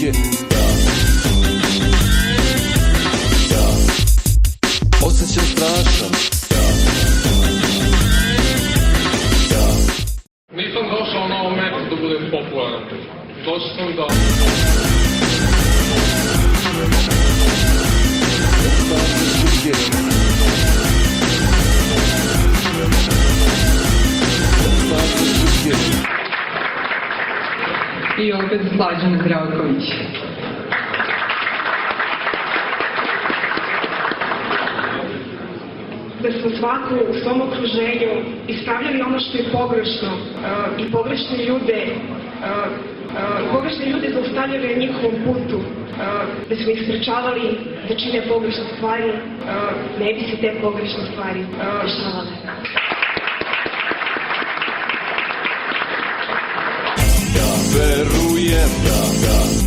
drugdje. Osjećam strašan. Nisam došao na ovom metu da budem popularan. Došao sam da... I opet Slađana Zdravković. Da smo svako u svom okruženju ispravljali ono što je pogrešno i pogrešne ljude zaustavljali na njihovom putu, da smo ih sprečavali da čine pogrešne stvari, ne bi se te pogrešne stvari dešavale. Ja verujem da